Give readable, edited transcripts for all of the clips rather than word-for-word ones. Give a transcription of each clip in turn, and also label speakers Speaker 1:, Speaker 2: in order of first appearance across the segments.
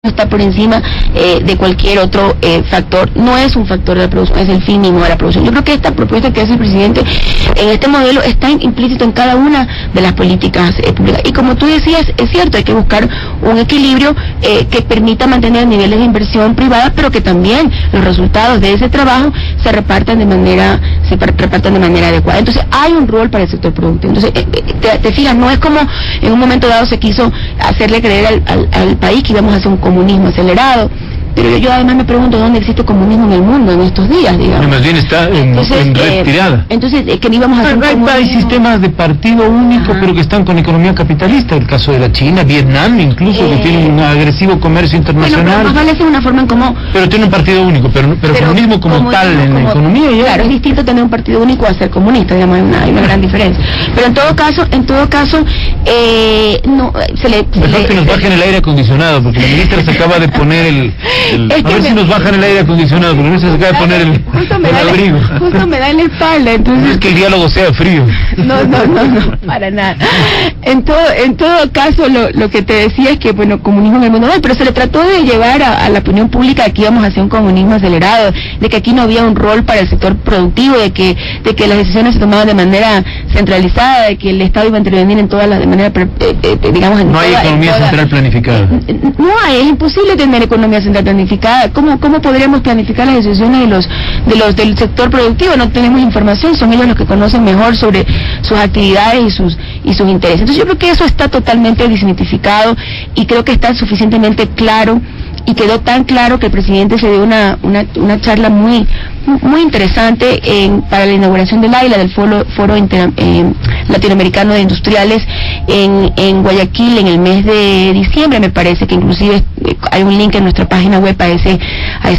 Speaker 1: está por encima de cualquier otro factor, no es un factor de la producción, es el fin mismo de la producción. Yo creo que esta propuesta que hace el presidente en este modelo está implícito en cada una de las políticas públicas. Y como tú decías, es cierto, hay que buscar un equilibrio que permita mantener niveles de inversión privada, pero que también los resultados de ese trabajo se repartan de manera adecuada. Entonces hay un rol para el sector productivo. Entonces te fijas, no es como en un momento dado se quiso hacerle creer al país que íbamos a hacer un comunismo acelerado, pero yo además me pregunto dónde existe comunismo en el mundo en estos días, digamos.
Speaker 2: Más bien está en retirada.
Speaker 1: Entonces, que íbamos a hacer
Speaker 2: hay sistemas de partido único, pero que están con economía capitalista, el caso de la China, Vietnam incluso, que tienen un agresivo comercio internacional.
Speaker 1: Bueno, pero más vale hacer una forma en cómo...
Speaker 2: Pero tiene un partido único, pero comunismo como tal en la economía ya...
Speaker 1: Claro, es distinto tener un partido único a ser comunista, digamos, hay una gran diferencia. Pero en todo caso, no,
Speaker 2: Mejor que nos bajen el aire acondicionado, porque la ministra se acaba de poner a ver si nos bajan el aire acondicionado, porque la ministra se acaba de poner el abrigo.
Speaker 1: Justo me da en la espalda, entonces...
Speaker 2: No es que el diálogo sea frío.
Speaker 1: No, para nada. En todo caso, lo que te decía es que, bueno, comunismo en el mundo, pero se le trató de llevar a la opinión pública de que íbamos a hacer un comunismo acelerado, de que aquí no había un rol para el sector productivo, de que las decisiones se tomaban de manera centralizada, de que el Estado iba a intervenir en todas las, de manera, digamos, en
Speaker 2: no hay economía central planificada.
Speaker 1: No hay, es imposible tener economía central planificada. ¿Cómo podríamos planificar las decisiones del sector productivo? No tenemos información, son ellos los que conocen mejor sobre sus actividades y sus intereses. Entonces yo creo que eso está totalmente desmitificado y creo que está suficientemente claro, y quedó tan claro que el presidente se dio una charla muy interesante para la inauguración del AILA, del Foro Latinoamericano de Industriales en Guayaquil en el mes de diciembre, me parece, que inclusive hay un link en nuestra página web a ese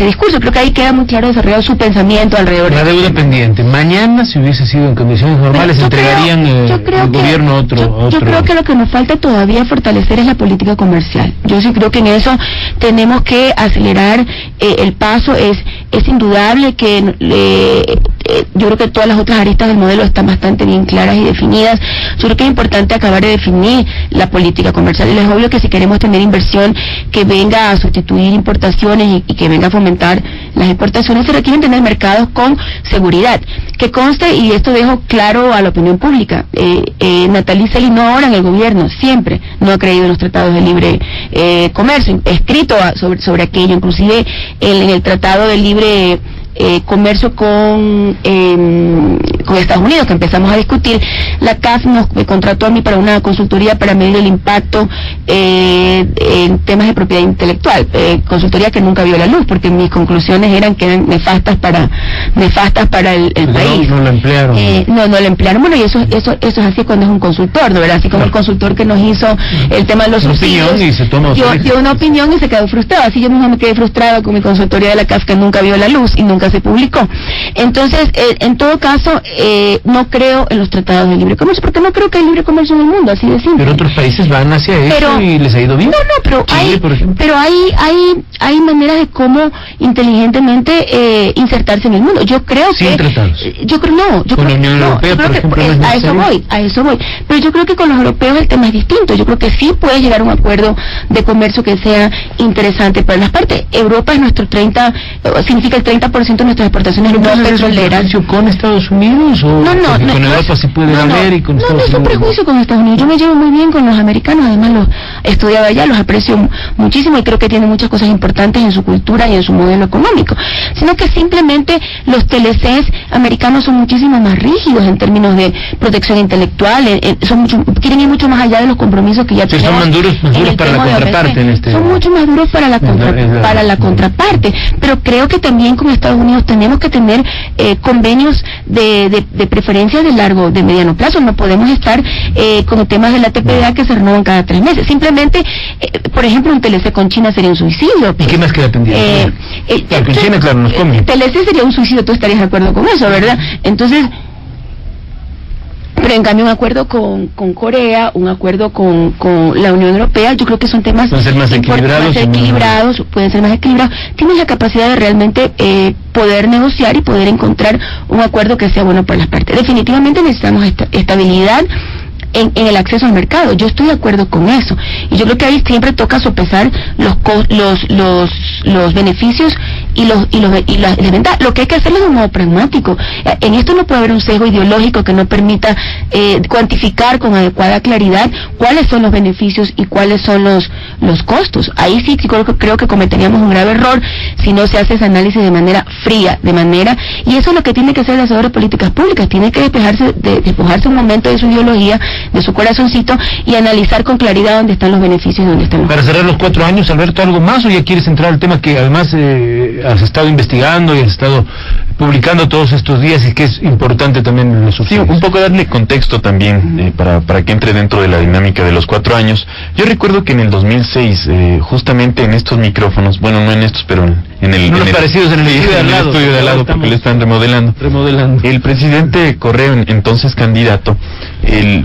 Speaker 1: discurso. Creo que ahí queda muy claro desarrollado su pensamiento alrededor
Speaker 2: la deuda pendiente. Mañana, si hubiese sido en condiciones normales, entregarían al gobierno otro.
Speaker 1: Yo creo que lo que nos falta todavía fortalecer es la política comercial. Yo sí creo que en eso tenemos que acelerar el paso. Es indudable que yo creo que todas las otras aristas del modelo están bastante bien claras y definidas. Yo creo que es importante acabar de definir la política comercial. Y es obvio que si queremos tener inversión que venga a sustituir importaciones y que venga a fomentar las exportaciones, se requieren tener mercados con seguridad. Que conste, y esto dejo claro a la opinión pública, Nathalie Selly no ahora en el gobierno, siempre no ha creído en los tratados de libre comercio, escrito sobre aquello, inclusive en el tratado de libre comercio con Estados Unidos, que empezamos a discutir. La CAF nos contrató a mí para una consultoría para medir el impacto en temas de propiedad intelectual, consultoría que nunca vio la luz, porque mis conclusiones eran que eran nefastas para el país.
Speaker 2: No la emplearon.
Speaker 1: No la emplearon. Bueno, y eso es así cuando es un consultor, ¿no? ¿Verdad? Así como el consultor que nos hizo el tema de los subsidios, dio una opinión y se quedó frustrado. Así yo misma me quedé frustrada con mi consultoría de la CAF, que nunca vio la luz y nunca se publicó. Entonces, en todo caso, no creo en los tratados de libre comercio, porque no creo que hay libre comercio en el mundo, así de simple.
Speaker 2: Pero otros países van hacia eso y les ha ido bien.
Speaker 1: Pero hay maneras de cómo inteligentemente insertarse en el mundo. Yo creo
Speaker 2: sin tratados. Con la Unión Europea, por ejemplo,
Speaker 1: a eso voy. Pero yo creo que con los europeos el tema es distinto. Yo creo que sí puede llegar a un acuerdo de comercio que sea interesante para las partes. Europa es significa el 30% de nuestras exportaciones no petroleras.
Speaker 2: ¿Es un prejuicio con Estados Unidos o con Europa se puede haber y con Estados Unidos?
Speaker 1: No es un prejuicio con Estados Unidos. Yo me llevo muy bien con los americanos, además los he estudiado allá, los aprecio muchísimo y creo que tienen muchas cosas importantes en su cultura y en su modelo económico. Sino que simplemente los TLCs americanos son muchísimo más rígidos en términos de protección intelectual, quieren ir mucho más allá de los compromisos que ya tenemos.
Speaker 2: Son más duros para la contraparte
Speaker 1: Son mucho más duros para la contraparte, pero creo que también con Estados Unidos tenemos que tener convenios de preferencia de mediano plazo. No podemos estar con temas de la TPA que se renuevan cada 3 meses. Simplemente, por ejemplo, un TLC con China sería un suicidio.
Speaker 2: ¿Y qué más queda pendiente? Con China, claro, nos come.
Speaker 1: TLC sería un suicidio, tú estarías de acuerdo con eso, ¿verdad? Entonces, pero en cambio un acuerdo con Corea, un acuerdo con la Unión Europea, yo creo que son temas
Speaker 2: pueden ser más equilibrados,
Speaker 1: tienen la capacidad de realmente poder negociar y poder encontrar un acuerdo que sea bueno para las partes. Definitivamente necesitamos estabilidad en el acceso al mercado. Yo estoy de acuerdo con eso. Y yo creo que ahí siempre toca sopesar los beneficios y las desventajas. Lo que hay que hacer es de un modo pragmático. En esto no puede haber un sesgo ideológico que no permita cuantificar con adecuada claridad cuáles son los beneficios y cuáles son los costos. Ahí sí creo que cometeríamos un grave error si no se hace ese análisis de manera fría, y eso es lo que tiene que hacer el hacedor de políticas públicas. Tiene que despojarse un momento de su ideología, de su corazoncito, y analizar con claridad dónde están los beneficios y dónde están los...
Speaker 2: Para cerrar los 4 años, Alberto, ¿algo más o ya quieres entrar al tema que además has estado investigando y has estado publicando todos estos días y que es importante también en los subsidios?
Speaker 3: Sí, un poco darle contexto también para que entre dentro de la dinámica de los 4 años. Yo recuerdo que en el 2006, justamente en estos micrófonos, bueno, no en estos, pero en el...
Speaker 2: No los parecidos en el
Speaker 3: estudio de al lado, porque le están remodelando. El presidente Correa, entonces candidato,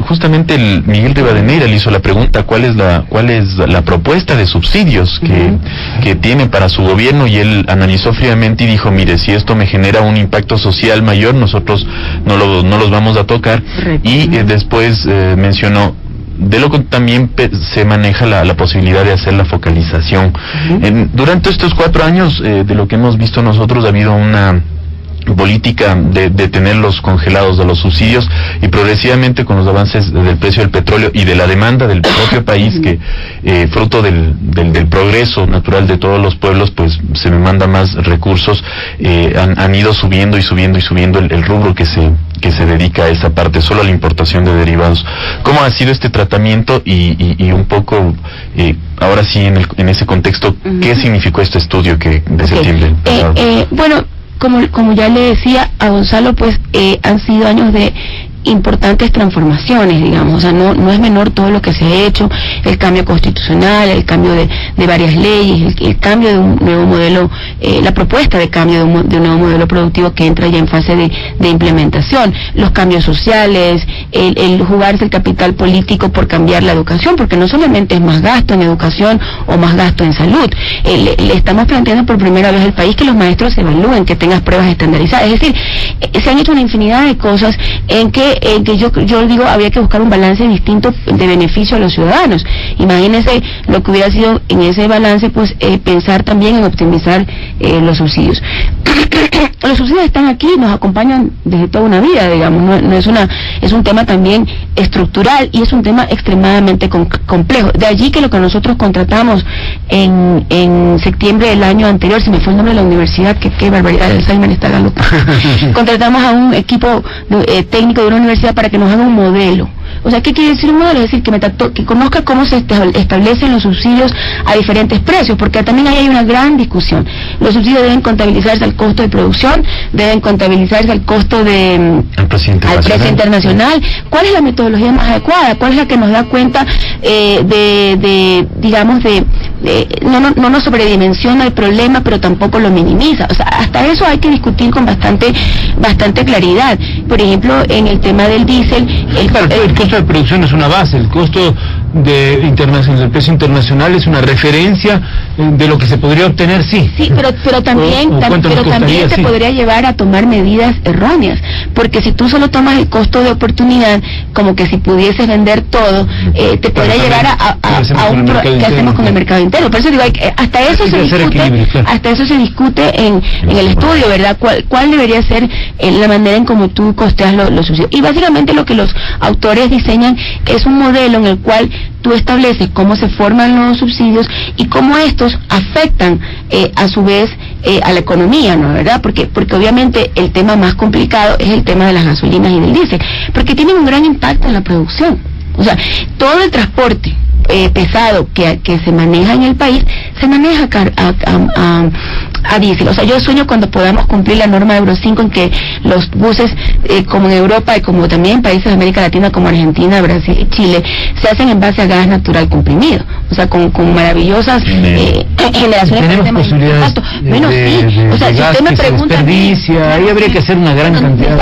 Speaker 3: justamente Miguel Rivadeneira le hizo la pregunta ¿cuál es la propuesta de subsidios que tiene para su gobierno? Y él analizó fríamente y dijo, mire, si esto me genera un impacto social mayor, nosotros no los vamos a tocar. Y después mencionó, de lo que también se maneja la posibilidad de hacer la focalización. Durante estos 4 años, de lo que hemos visto nosotros, ha habido una política de tenerlos congelados de los subsidios, y progresivamente con los avances del precio del petróleo y de la demanda del propio país, que fruto del progreso natural de todos los pueblos, pues se me manda más recursos, han ido subiendo el rubro que se dedica a esa parte, solo a la importación de derivados. ¿Cómo ha sido este tratamiento y un poco, ahora sí, en ese contexto, qué significó este estudio de septiembre pasado?
Speaker 1: Bueno, como ya le decía a Gonzalo, pues han sido años de importantes transformaciones, digamos, o sea, no es menor todo lo que se ha hecho, el cambio constitucional, el cambio de varias leyes, el cambio de un nuevo modelo, la propuesta de cambio de un nuevo modelo productivo que entra ya en fase de implementación, los cambios sociales, el jugarse el capital político por cambiar la educación, porque no solamente es más gasto en educación o más gasto en salud, le estamos planteando por primera vez al país que los maestros se evalúen, que tengan pruebas estandarizadas, es decir, se han hecho una infinidad de cosas en que yo digo, había que buscar un balance distinto de beneficio a los ciudadanos. Imagínense lo que hubiera sido en ese balance, pues pensar también en optimizar los subsidios. Los subsidios están aquí, nos acompañan desde toda una vida, digamos, es un tema también estructural y es un tema extremadamente complejo. De allí que lo que nosotros contratamos en septiembre del año anterior, se me fue el nombre de la universidad, que qué barbaridad, el Alzheimer está galopa. Contratamos a un equipo técnico de una universidad para que nos haga un modelo. O sea, ¿qué quiere decir un modelo? Es decir, que conozca cómo se establecen los subsidios a diferentes precios, porque también ahí hay una gran discusión. Los subsidios deben contabilizarse al costo de producción, deben contabilizarse al costo al precio internacional. ¿Cuál es la metodología más adecuada? ¿Cuál es la que nos da cuenta no nos sobredimensiona el problema, pero tampoco lo minimiza? O sea, hasta eso hay que discutir con bastante claridad. Por ejemplo, en el tema del diésel,
Speaker 2: el costo de producción es una base, el costo del precio internacional es una referencia de lo que se podría obtener, sí. Sí,
Speaker 1: pero también te podría llevar a tomar medidas erróneas, porque si tú solo tomas el costo de oportunidad, como que si pudieses vender todo, te podría llevar a un que hacemos con el mercado interno. Por eso digo, hasta eso se discute en el estudio, ¿verdad? ¿Cuál debería ser la manera en cómo tú costeas los subsidios? Y básicamente lo que los autores diseñan es un modelo en el cual tú estableces cómo se forman los subsidios y cómo estos afectan a su vez a la economía, ¿no? ¿Verdad? Porque obviamente el tema más complicado es el tema de las gasolinas y del diésel, porque tienen un gran impacto en la producción. O sea, todo el transporte pesado que se maneja en el país se maneja a diésel. O sea, yo sueño cuando podamos cumplir la norma Euro 5 en que los buses, como en Europa y como también en países de América Latina como Argentina, Brasil y Chile, se hacen en base a gas natural comprimido. O sea, con maravillosas generaciones.
Speaker 2: Tenemos posibilidades
Speaker 1: o sea, si usted me pregunta,
Speaker 2: ahí habría que hacer una gran cantidad.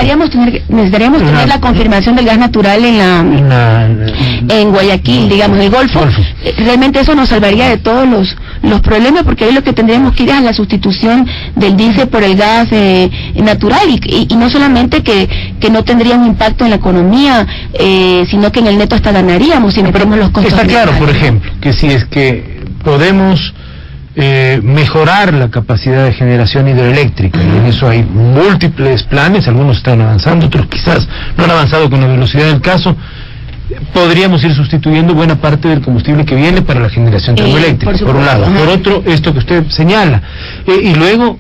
Speaker 1: Necesitaríamos tener la confirmación del gas natural en Guayaquil, digamos, en el Golfo. Realmente eso nos salvaría de todos los problemas, porque ahí lo que tendríamos que ir es a la sustitución del diésel por el gas natural, y no solamente que no tendría un impacto en la economía, sino que en el neto hasta ganaríamos si metemos los costos.
Speaker 2: Está claro, por ejemplo, que si es que podemos mejorar la capacidad de generación hidroeléctrica, y en eso hay múltiples planes, algunos están avanzando, otros quizás no han avanzado con la velocidad del caso, podríamos ir sustituyendo buena parte del combustible que viene para la generación termoeléctrica, por un lado. Por otro, esto que usted señala. Y luego,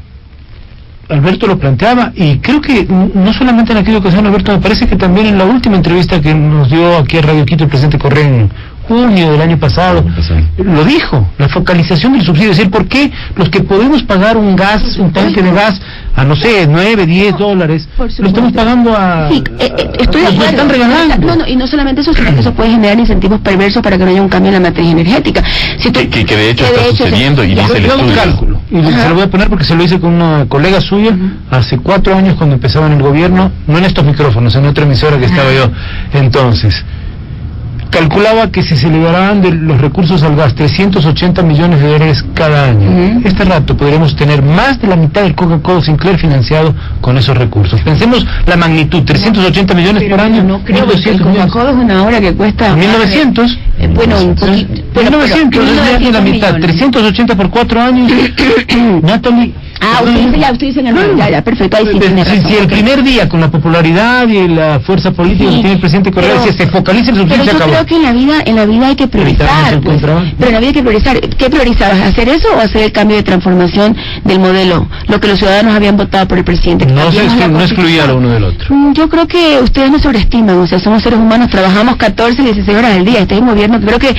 Speaker 2: Alberto lo planteaba, y creo que no solamente en aquella ocasión, Alberto, me parece que también en la última entrevista que nos dio aquí a Radio Quito el presidente Correa en junio del año pasado, lo dijo, la focalización del subsidio, es decir, ¿por qué los que podemos pagar un tanque de gas a, no sé, 9, 10 dólares, lo estamos pagando a...
Speaker 1: Sí, estoy de acuerdo.
Speaker 2: Están regalando.
Speaker 1: No, y no solamente eso, sino que eso puede generar incentivos perversos para que no haya un cambio en la matriz energética.
Speaker 3: Que de hecho está sucediendo, y dice el estudio.
Speaker 2: Un cálculo, y se lo voy a poner porque se lo hice con una colega suya hace 4 años cuando empezaba en el gobierno, no en estos micrófonos, en otra emisora que estaba yo entonces. Calculaba que si se liberaban de los recursos al gas 380 millones de dólares cada año, este rato podríamos tener más de la mitad del Coca-Cola Sinclair financiado con esos recursos. Pensemos la magnitud, 380 millones por año.
Speaker 1: No creo que el Coca-Cola es una hora que cuesta...
Speaker 2: 1900.
Speaker 1: Bueno, un poquito...
Speaker 2: 1900, es más de la mitad, 380 por 4 años. Natalie...
Speaker 1: usted dice en el... Ya, perfecto, ahí sí tiene razón.
Speaker 2: Si el primer día, con la popularidad y la fuerza política que tiene el presidente Correa, si se focaliza el subsidio, se acabó.
Speaker 1: Creo que en la vida hay que priorizar, pues. Pero en la vida hay que priorizar. ¿Qué priorizabas? ¿Hacer eso o hacer el cambio de transformación del modelo? Lo que los ciudadanos habían votado por el presidente.
Speaker 2: No excluía lo uno del otro.
Speaker 1: Yo creo que ustedes nos sobreestiman, o sea, somos seres humanos, trabajamos 14, 16 horas al día. Este es un gobierno, creo que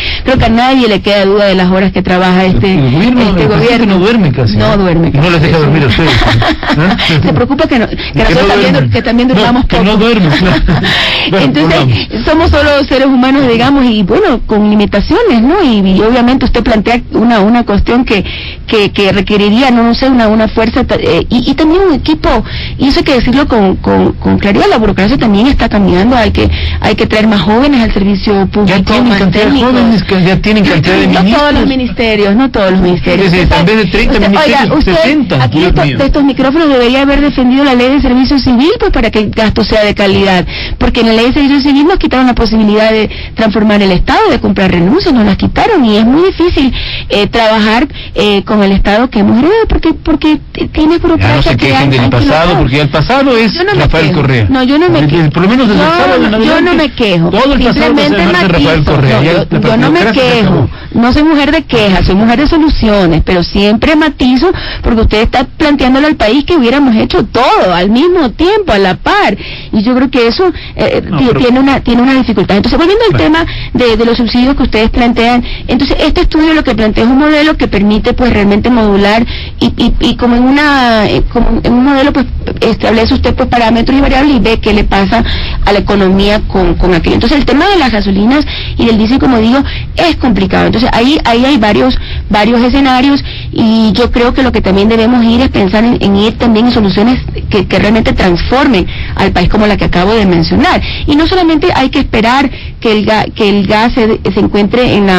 Speaker 1: a nadie le queda duda de las horas que trabaja este gobierno.
Speaker 2: No duerme casi.
Speaker 1: No duerme casi.
Speaker 2: No les deja dormir a ustedes.
Speaker 1: Se preocupa que nosotros también durmamos poco.
Speaker 2: Que no duerme.
Speaker 1: Entonces, somos solo seres humanos, digamos, y bueno, con limitaciones, ¿no? Y obviamente usted plantea una cuestión que requeriría, no sé, una fuerza y también un equipo, y eso hay que decirlo con claridad. La burocracia también está cambiando, hay que traer más jóvenes al servicio público.
Speaker 2: Ya tienen cantidad de jóvenes, ya tienen cantidad de ministros.
Speaker 1: No todos los ministerios.
Speaker 2: En vez de 30 ministerios, 60.
Speaker 1: Aquí de estos micrófonos debería haber defendido la ley de servicio civil, pues para que el gasto sea de calidad, porque en la ley de servicio civil nos quitaron la posibilidad de transformar el Estado, de comprar renuncias, nos las quitaron, y es muy difícil trabajar con el Estado que hemos heredado, porque tiene burocracia.
Speaker 2: No se quejen del pasado, porque el pasado es Rafael Correa.
Speaker 1: No, yo no me quejo.
Speaker 2: Por lo menos desde el sábado
Speaker 1: yo no me quejo.
Speaker 2: Todo el pasado es Rafael Correa.
Speaker 1: Yo no me quejo. No soy mujer de quejas, soy mujer de soluciones, pero siempre matizo, porque usted está planteándole al país que hubiéramos hecho todo al mismo tiempo, a la par, y yo creo que eso tiene una dificultad. Entonces, volviendo al tema de los subsidios que ustedes plantean, entonces este estudio lo que plantea es un modelo que permite pues realmente modular y como en un modelo pues establece usted pues parámetros y variables y ve qué le pasa a la economía con aquello. Entonces el tema de las gasolinas y del diésel, como digo, es complicado. Entonces ahí hay varios escenarios, y yo creo que lo que también debemos ir es pensar en ir también en soluciones que realmente transformen al país, como la que acabo de mencionar. Y no solamente hay que esperar que el gas se encuentre en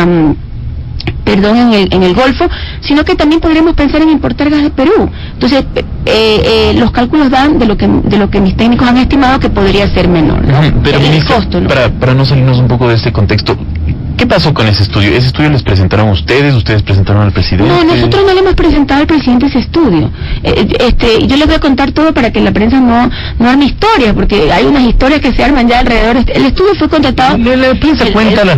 Speaker 1: el Golfo, sino que también podríamos pensar en importar gas de Perú. Entonces, los cálculos dan de lo que mis técnicos han estimado que podría ser menor, ¿no?
Speaker 3: Pero ministro,
Speaker 1: costo, ¿no?
Speaker 3: Para no salirnos un poco de este contexto, ¿qué pasó con ese estudio? ¿Ese estudio les presentaron ustedes presentaron al presidente?
Speaker 1: No, nosotros no le hemos presentado al presidente ese estudio. Yo les voy a contar todo para que la prensa no arme historias, porque hay unas historias que se arman ya alrededor. El estudio fue contratado...
Speaker 2: La prensa cuenta las